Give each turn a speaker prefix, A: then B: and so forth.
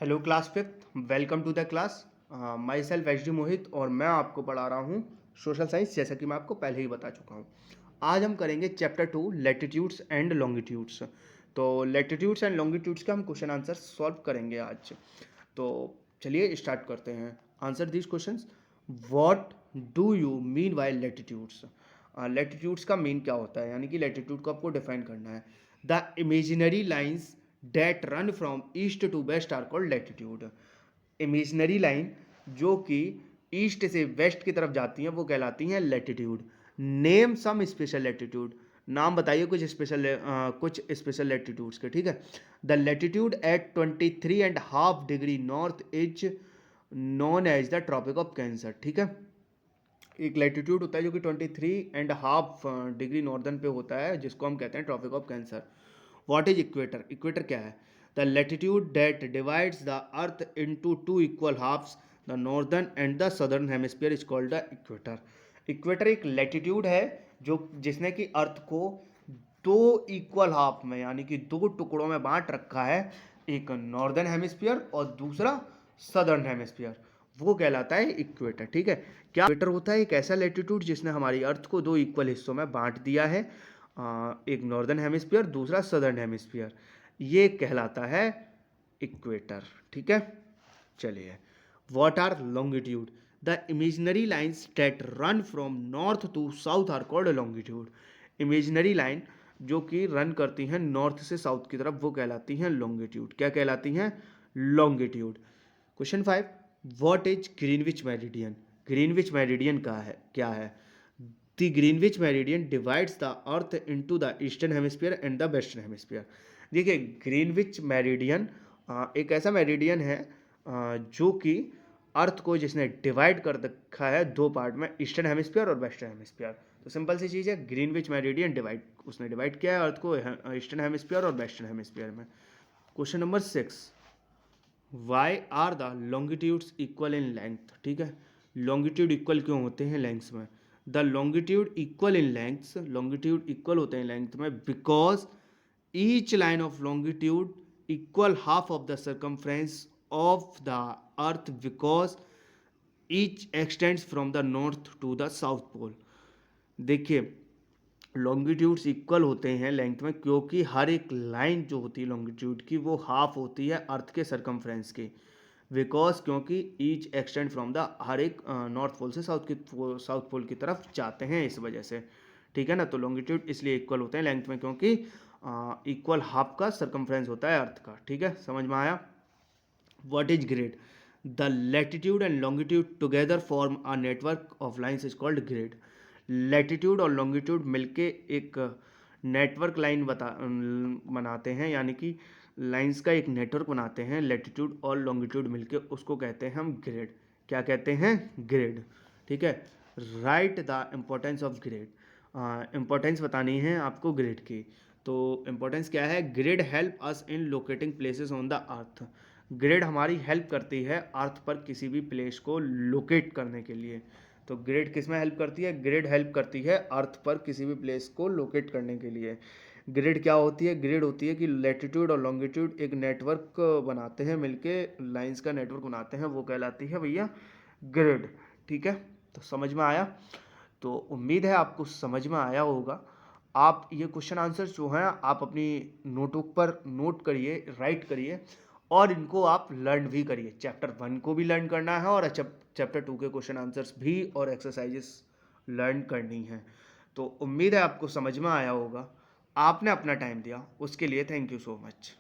A: Hello class fifth, welcome to the class. Myself H D Mohit और मैं आपको पढ़ा रहा हूँ सोशल साइंस, जैसा कि मैं आपको पहले ही बता चुका हूँ। आज हम करेंगे चैप्टर 2 लैटिट्यूड्स एंड लॉन्गिट्यूड्स। तो लैटिट्यूड्स एंड लॉन्गिट्यूड्स का हम क्वेश्चन आंसर सॉल्व करेंगे आज। तो चलिए स्टार्ट करते हैं। Answer this questions. What do you mean by latitudes? Latitudes का मीन क्या होता है, यानी कि लैटिट्यूड को आपको डिफाइन करना है। The imaginary lines that run from east to west are called latitude. Imaginary line जो कि ईस्ट से वेस्ट की तरफ जाती हैं वो कहलाती हैं latitude. Name some special latitude. नाम बताइए कुछ स्पेशल लैटिट्यूड्स के। ठीक है। The latitude at 23.5 degree north is known as the tropic of cancer. ठीक है। एक लैटिट्यूड होता है जो कि 23.5 डिग्री नॉर्दर्न पे होता है, जिसको हम कहते हैं tropic of cancer. What is equator? Equator क्या है? The latitude that divides the earth into two equal halves, the northern and the southern hemisphere is called the equator. Equator एक लैटिट्यूड है जो जिसने कि अर्थ को दो इक्वल हाफ में, यानी कि दो टुकड़ों में बांट रखा है। एक नॉर्दर्न हेमिस्फीयर और दूसरा सदर्न हेमिस्फीयर, वो कहलाता है इक्वेटर। ठीक है। क्या इक्वेटर होता है? एक ऐसा लैटिट्यूड जिसने हमारी अर्थ को दो इक्वल हिस्सों में बांट दिया है, एक नॉर्दर्न हेमिस्फीयर, दूसरा सदर्न हेमिस्फीयर। ये कहलाता है इक्वेटर। ठीक है। चलिए, what are longitude? The imaginary lines that run from north to south are called longitude. Imaginary line जो कि रन करती हैं नॉर्थ से साउथ की तरफ, वो कहलाती हैं लॉन्गिट्यूड। क्या कहलाती हैं? Longitude. Question 5, what is Greenwich meridian? Greenwich meridian क्या है? The Greenwich meridian divides the earth into the eastern hemisphere and the western hemisphere. देखिए, ग्रीनविच मेरिडियन एक ऐसा मेरिडियन है जो कि अर्थ को जिसने डिवाइड कर रखा है दो पार्ट में, ईस्टर्न हेमिस्फीयर और वेस्टर्न हेमिस्फीयर। तो सिंपल सी चीज़ है, ग्रीनविच मेरिडियन उसने डिवाइड किया है अर्थ को ईस्टर्न हेमिस्फीयर और वेस्टर्न हेमिस्फीयर में। Question number 6, why are the longitudes equal in length? ठीक है। लॉन्गिट्यूड इक्वल क्यों होते हैं लेंथ्स में? The longitude equal in lengths, longitude equal होते हैं लेंथ में because each line of longitude equal half of the circumference of the earth because each extends from the north to the south pole. देखिए, longitudes equal होते हैं length में क्योंकि हर एक line जो होती है लॉन्गिट्यूड की वो हाफ होती है अर्थ के सरकमफ्रेंस की। बिकॉज क्योंकि ईच एक्सटेंड फ्रॉम द हर एक नॉर्थ पोल से साउथ पोल की तरफ जाते हैं, इस वजह से। ठीक है ना। तो लॉन्गिट्यूड इसलिए इक्वल होते हैं लेंथ में क्योंकि इक्वल हाफ का सरकमफ्रेंस होता है अर्थ का। ठीक है, समझ में आया। What is grid? The latitude and longitude together form a network of lines is called grid. Latitude और लॉन्गिट्यूड मिलके एक नेटवर्क लाइन बनाते हैं, यानी कि लाइंस का एक नेटवर्क बनाते हैं। लैटिट्यूड और लॉन्गिट्यूड मिलके उसको कहते हैं हम ग्रिड। क्या कहते हैं? ग्रिड। ठीक है। Right the importance of grid. Importance बतानी है आपको ग्रिड की। तो इम्पोर्टेंस क्या है? Grid help us in locating places on the earth. Grid हमारी हेल्प करती है अर्थ पर किसी भी प्लेस को लोकेट करने के लिए। तो ग्रिड किस में हेल्प करती है? ग्रिड हेल्प करती है अर्थ पर किसी भी प्लेस को लोकेट करने के लिए। ग्रिड क्या होती है? ग्रिड होती है कि लैटिट्यूड और लॉन्गिट्यूड एक नेटवर्क बनाते हैं, मिलके लाइंस का नेटवर्क बनाते हैं, वो कहलाती है भैया ग्रिड। ठीक है। तो समझ में आया? तो उम्मीद है आपको समझ में आया होगा। आप ये क्वेश्चन आंसर जो हैं आप अपनी नोटबुक पर नोट करिए, राइट करिए, और इनको आप लर्न भी करिए। चैप्टर 1 को भी लर्न करना है और चैप्टर 2 के क्वेश्चन आंसर्स भी और एक्सरसाइजेस लर्न करनी है। तो उम्मीद है आपको समझ में आया होगा। आपने अपना टाइम दिया, उसके लिए थैंक यू सो मच।